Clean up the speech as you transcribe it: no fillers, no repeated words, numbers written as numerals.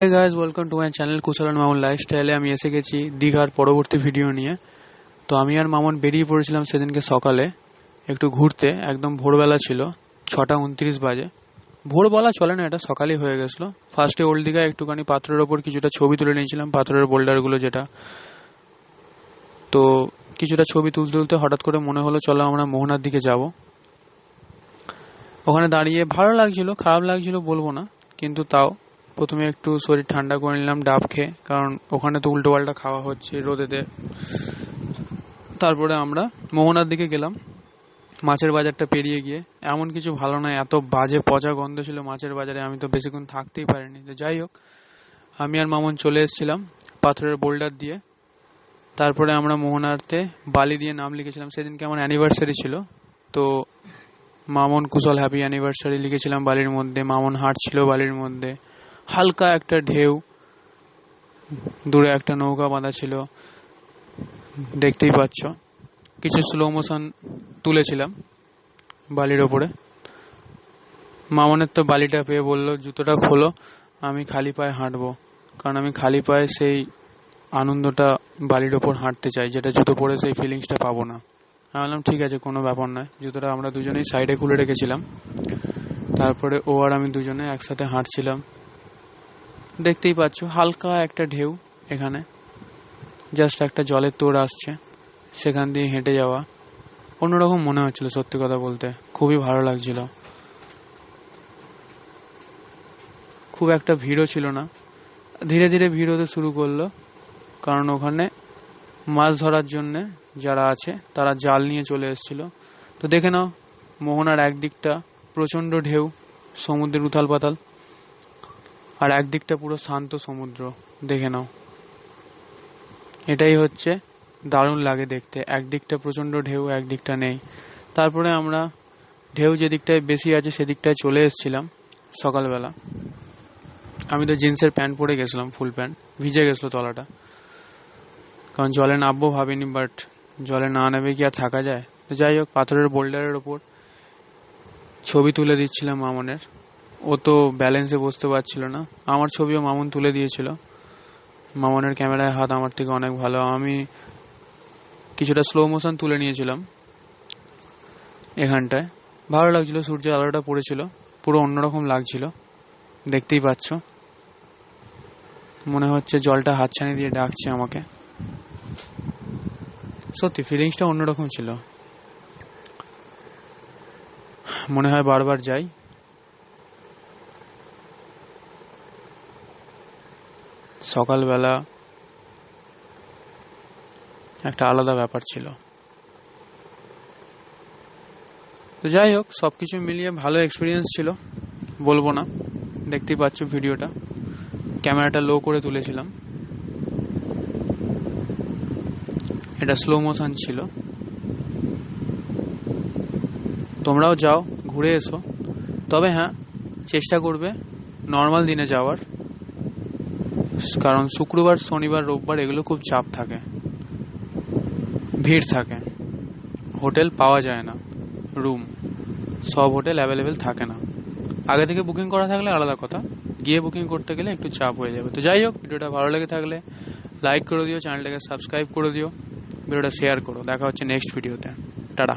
Hey guys, welcome to my channel কুশল আর মামুন লাইফস্টাইলে। আমি এসে গেছি দীঘার পরবর্তী ভিডিও নিয়ে। তো আমি আর মামুন বেরিয়ে পড়েছিলাম সেদিনকে সকালে একটু ঘুরতে। একদম ভোরবেলা ছিল, 6:29 বাজে। ভোর বলা চলে না, এটা সকালই হয়ে গেছিলো। ফার্স্টে ওল্ড দীঘায় একটুখানি পাথরের ওপর কিছুটা ছবি তুলে নিয়েছিলাম, পাথরের বোল্ডারগুলো যেটা। তো কিছুটা ছবি তুলতে তুলতে হঠাৎ করে মনে হলো চলো আমরা মোহনার দিকে যাব। ওখানে দাঁড়িয়ে ভালো লাগছিল, খারাপ লাগছিল বলবো না, কিন্তু তাও প্রথমে একটু শরীর ঠান্ডা করে নিলাম ডাব খেয়ে, কারণ ওখানে তো উল্টো পাল্টা খাওয়া হচ্ছে রোদেতে। তারপরে আমরা মোহনার দিকে গেলাম। মাছের বাজারটা পেরিয়ে গিয়ে এমন কিছু ভালো নয়, এত বাজে পচা গন্ধ ছিল মাছের বাজারে, আমি তো বেশিক্ষণ থাকতেই পারিনি। তো যাই হোক, আমি আর মামুন চলে এসেছিলাম পাথরের বোল্ডার দিয়ে। তারপরে আমরা মোহনাতে বালি দিয়ে নাম লিখেছিলাম। সেদিনকে আমার অ্যানিভার্সারি ছিল, তো মামুন কুশল হ্যাপি অ্যানিভার্সারি লিখেছিলাম বালির মধ্যে। মামুন হাঁটছিল বালির মধ্যে, হালকা একটা ঢেউ, দূরে একটা নৌকা বাঁধা ছিল, দেখতেই পাচ্ছ। কিছু স্লো মোশন তুলেছিলাম বালির ওপরে। মামনের তো বালিটা পেয়ে বললো জুতোটা খোলো, আমি খালি পায়ে হাঁটবো, কারণ আমি খালি পায়ে সেই আনন্দটা বালির ওপর হাঁটতে চাই, যেটা জুতো পরে সেই ফিলিংসটা পাবো না। আমি বললাম ঠিক আছে, কোনো ব্যাপার নয়। জুতোটা আমরা দুজনেই সাইডে খুলে রেখেছিলাম। তারপরে ও আর আমি দুজনে একসাথে হাঁটছিলাম। দেখতেই পাচ্ছ হালকা একটা ঢেউ, এখানে জাস্ট একটা জলের তোড় আসছে, সেখান দিয়ে হেঁটে যাওয়া অন্যরকম মনে হচ্ছিল। সত্যি কথা বলতে খুবই ভালো লাগছিল। খুব একটা ভিড়ও ছিল না, ধীরে ধীরে ভিড় হতে শুরু করলো, কারণ ওখানে মাছ ধরার জন্য যারা আছে তারা জাল নিয়ে চলে এসেছিল। তো দেখে নাও, মোহনার একদিকটা প্রচণ্ড ঢেউ, সমুদ্রের উথাল পাতাল, আর একদিকটা পুরো শান্ত সমুদ্র। দেখে নাও, এটাই হচ্ছে দারুণ লাগে দেখতে। একদিকটা প্রচণ্ড ঢেউ, একদিকটা নেই। তারপরে আমরা ঢেউ যে দিকটায় বেশি আছে সেদিকটায় চলে এসেছিলাম সকালবেলা। আমি তো জিন্সের প্যান্ট পরে গেছিলাম, ফুল প্যান্ট, ভিজে গেছিলো তলাটা, কারণ জলে নামবো ভাবিনি, বাট জলে না নেমে কি আর থাকা যায়। তো যাই হোক, পাথরের বোল্ডারের ওপর ছবি তুলে দিচ্ছিলাম মামুনের। ও তো ব্যালেন্সে বসতে পারছিল না, আমার ছবিও মামুন তুলে দিয়েছিল। মামুনের ক্যামেরায় হাত আমার থেকে অনেক ভালো। আমি কিছুটা স্লো মোশন তুলে নিয়েছিলাম এখানটায়। ভালো লাগছিল, সূর্যের আলোটা পড়েছিল, পুরো অন্যরকম লাগছিল। দেখতেই পাচ্ছ, মনে হচ্ছে জলটা হাতছানি দিয়ে ডাকছে আমাকে। সত্যি ফিলিংসটা অন্যরকম ছিল, মনে হয় বারবার যাই। সকালবেলা একটা আলাদা ব্যাপার ছিল। তো যাই হোক, সবকিছু মিলিয়ে ভালো এক্সপিরিয়েন্স ছিল, বলবো না। দেখতেই পাচ্ছ ভিডিওটা, ক্যামেরাটা লো করে তুলেছিলাম, এটা স্লো মোশন ছিল। তোমরাও যাও, ঘুরে এসো, তবে হ্যাঁ চেষ্টা করবে নর্মাল দিনে যাওয়ার, কারণ শুক্রবার শনিবার রোববার এগুলো খুব চাপ থাকে, ভিড় থাকে, হোটেল পাওয়া যায় না, রুম সব হোটেল অ্যাভেলেবেল থাকে না। আগে থেকে বুকিং করা থাকলে আলাদা কথা, গিয়ে বুকিং করতে গেলে একটু চাপ হয়ে যাবে। তো যাই হোক, ভিডিওটা ভালো লেগে থাকলে লাইক করে দিও, চ্যানেলটাকে সাবস্ক্রাইব করে দিও, ভিডিওটা শেয়ার করো। দেখা হচ্ছে নেক্সট ভিডিওতে। টাটা।